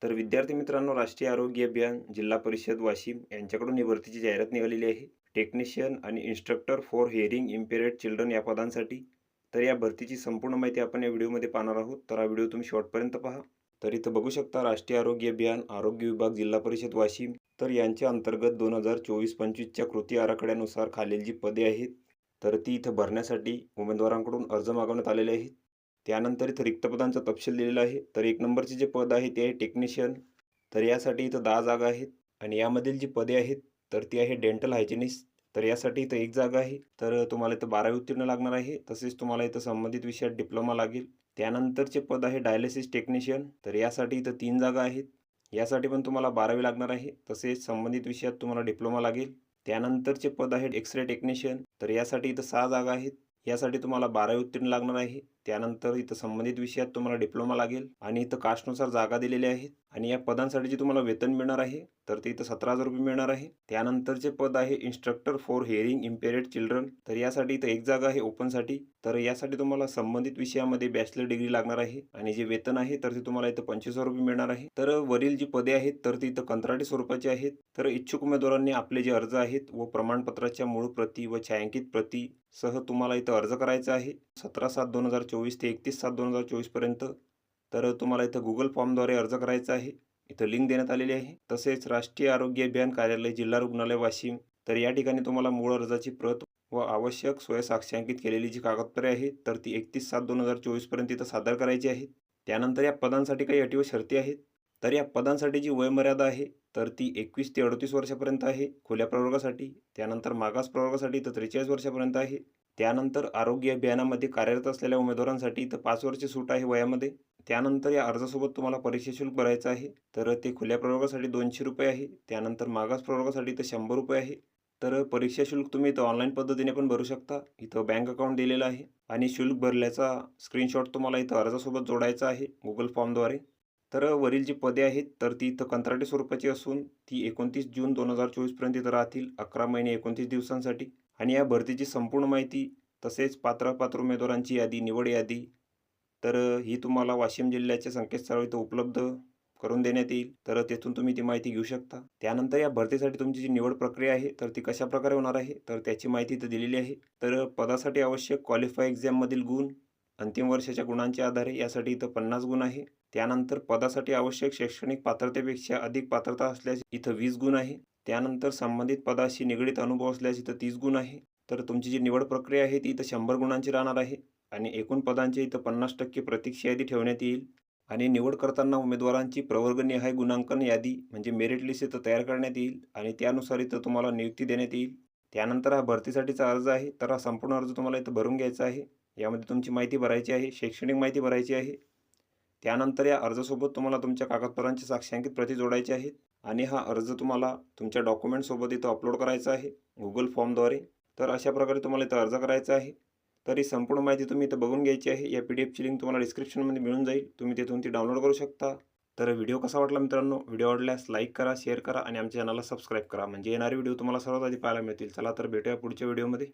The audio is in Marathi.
तर विद्यार्थी मित्रांनो, राष्ट्रीय आरोग्य अभियान, जिल्हा परिषद वाशिम यांच्याकडून ही भरतीची जाहिरात निघालेली आहे. टेक्निशियन आणि इन्स्ट्रक्टर फॉर हिअरिंग इम्पेअर्ड चिल्ड्रन या पदांसाठी. तर या भरतीची संपूर्ण माहिती आपण या व्हिडिओमध्ये पाहणार आहोत. तर हा व्हिडिओ तुम्ही शेवटपर्यंत पहा. तर इथं बघू शकता राष्ट्रीय आरोग्य अभियान, आरोग्य विभाग, जिल्हा परिषद वाशिम. तर यांच्या अंतर्गत 2024-25च्या कृती आराखड्यानुसार खालील जी पदे आहेत, तर ती इथं भरण्यासाठी उमेदवारांकडून अर्ज मागवण्यात आलेले आहेत. त्यानंतर इथं रिक्त पदांचा तपशील दिलेला आहे. तर 1 नंबरचे जे पद आहे ते आहे टेक्निशियन. तर यासाठी इथं 10 जागा आहेत आणि यामधील जी पदे आहेत तर ती आहे डेंटल हायजिनिस्ट. तर यासाठी इथं 1 जागा आहे. तर तुम्हाला इथं 12वी उत्तीर्ण लागणार आहे. तसेच तुम्हाला इथं संबंधित विषयात डिप्लोमा लागेल. त्यानंतरचे पद आहे डायलिसिस टेक्निशियन. तर यासाठी इथं 3 जागा आहेत. यासाठी पण तुम्हाला 12वी लागणार आहे. तसेच संबंधित विषयात तुम्हाला डिप्लोमा लागेल. त्यानंतरचे पद आहे एक्स-रे टेक्निशियन. तर यासाठी इथं 6 जागा आहेत. यासाठी तुम्हाला 12वी उत्तीर्ण लागणार आहे. त्यानंतर इथं संबंधित विषयात तुम्हाला डिप्लोमा लागेल आणि इथं कास्टनुसार जागा दिलेल्या आहेत. आणि या पदांसाठी जे तुम्हाला वेतन मिळणार आहे तर ते इथं 17,000 रुपये मिळणार आहे. त्यानंतरचे पद आहे इन्स्ट्रक्टर फॉर हिअरिंग इम्पेअर्ड चिल्ड्रन. तर यासाठी इथं 1 जागा आहे ओपनसाठी. तर यासाठी तुम्हाला संबंधित विषयामध्ये बॅचलर डिग्री लागणार आहे आणि जे वेतन आहे तर ते तुम्हाला इथं 25,000 रुपये मिळणार आहे. तर वरील जी पदे आहेत तर ती इथं कंत्राटी स्वरूपाची आहेत. तर इच्छुक उमेदवारांनी आपले जे अर्ज आहेत व प्रमाणपत्राच्या मूळ प्रती व छायांकित प्रती सह तुम्हाला इथं अर्ज करायचा आहे 17/7/2024 ते 31/7/2024 पर्यंत. तर तुम्हाला इथं गुगल फॉर्मद्वारे अर्ज करायचा आहे. इथं लिंक देण्यात आलेली आहे. तसेच राष्ट्रीय आरोग्य अभियान कार्यालय, जिल्हा रुग्णालय वाशिम. तर या ठिकाणी तुम्हाला मूळ अर्जाची प्रत व आवश्यक स्वयंसाक्षांकित केलेली जी कागदपत्रे आहेत तर ती 31/7/2024 पर्यंत इथं सादर करायची आहेत. त्यानंतर या पदांसाठी काही अटी व शर्ती आहेत. तर या पदांसाठी जी वयोमर्यादा आहे तर ती 21 ते 38 वर्षापर्यंत आहे खुल्या प्रवर्गासाठी. त्यानंतर मागास प्रवर्गासाठी तर 43 वर्षापर्यंत आहे. त्यानंतर आरोग्य अभियानामध्ये कार्यरत असलेल्या उमेदवारांसाठी इथं 5 वर्ष सूट आहे वयामध्ये. त्यानंतर या अर्जासोबत तुम्हाला परीक्षा शुल्क भरायचं आहे. तर ते खुल्या प्रवर्गासाठी 200 रुपये आहे. त्यानंतर मागास प्रवर्गासाठी इथं 100 रुपये आहे. तर परीक्षा शुल्क तुम्ही इथं ऑनलाईन पद्धतीने पण भरू शकता. इथं बँक अकाउंट दिलेलं आहे आणि शुल्क भरल्याचा स्क्रीनशॉट तुम्हाला इथं अर्जासोबत जोडायचा आहे गुगल फॉर्मद्वारे. तर वरील जी पदे आहेत तर ती इथं कंत्राटी स्वरूपाची असून ती 29 जून 2024 पर्यंत इथं राहतील, 11 महिने 29 दिवसांसाठी. आणि या भरतीची संपूर्ण माहिती तसेच पात्र उमेदवारांची यादी, निवड यादी तर ही तुम्हाला वाशिम जिल्ह्याच्या संकेतस्थळावर इथं उपलब्ध करून देण्यात येईल. तर तेथून तुम्ही ती माहिती घेऊ शकता. त्यानंतर या भरतीसाठी तुमची जी निवड प्रक्रिया आहे तर ती कशाप्रकारे होणार आहे तर त्याची माहिती इथं दिलेली आहे. तर पदासाठी आवश्यक क्वालिफाय एक्झाममधील गुण, अंतिम वर्षाच्या गुणांच्या आधारे यासाठी इथं 50 गुण आहे. त्यानंतर पदासाठी आवश्यक शैक्षणिक पात्रतेपेक्षा अधिक पात्रता असल्यास इथं 20 गुण आहे. त्यानंतर संबंधित पदाशी निगडीत अनुभव असल्यास इथं 30 गुण आहे. तर तुमची जी निवड प्रक्रिया आहे ती इथं 100 गुणांची राहणार आहे आणि एकूण पदांचे इथं 50% प्रतीक्षा यादी ठेवण्यात येईल. आणि निवड करताना उमेदवारांची प्रवर्गनिहाय गुणांकन यादी म्हणजे मेरिट लिस्ट इथं तयार करण्यात येईल आणि त्यानुसार इथं तुम्हाला नियुक्ती देण्यात येईल. त्यानंतर हा भरतीसाठीचा अर्ज आहे तर हा संपूर्ण अर्ज तुम्हाला इथं भरून घ्यायचा आहे. यामध्ये तुमची माहिती भरायची आहे, शैक्षणिक माहिती भरायची आहे. त्यानंतर या अर्जासोबत तुम्हाला तुमच्या कागदपत्रांची साक्षांकित प्रती जोडायची आहेत आणि हा अर्ज तुम्हाला तुमच्या डॉक्युमेंटसोबत इथं अपलोड करायचा आहे गुगल फॉर्मद्वारे. तर अशा प्रकारे तुम्हाला इथं अर्ज करायचा आहे. तर ही संपूर्ण माहिती तुम्ही इथं बघून घ्यायची आहे. या PDF ची लिंक तुम्हाला डिस्क्रिप्शनमध्ये मिळून जाईल. तुम्ही तिथून ती डाउनलोड करू शकता. तर व्हिडिओ कसा वाटला मित्रांनो? व्हिडिओ आवडल्यास लाईक करा, शेअर करा आणि आमच्या चॅनलला सबस्क्राईब करा म्हणजे येणारे व्हिडिओ तुम्हाला सर्वात आधी पाहायला मिळतील. चला तर भेटूया पुढच्या व्हिडिओमध्ये.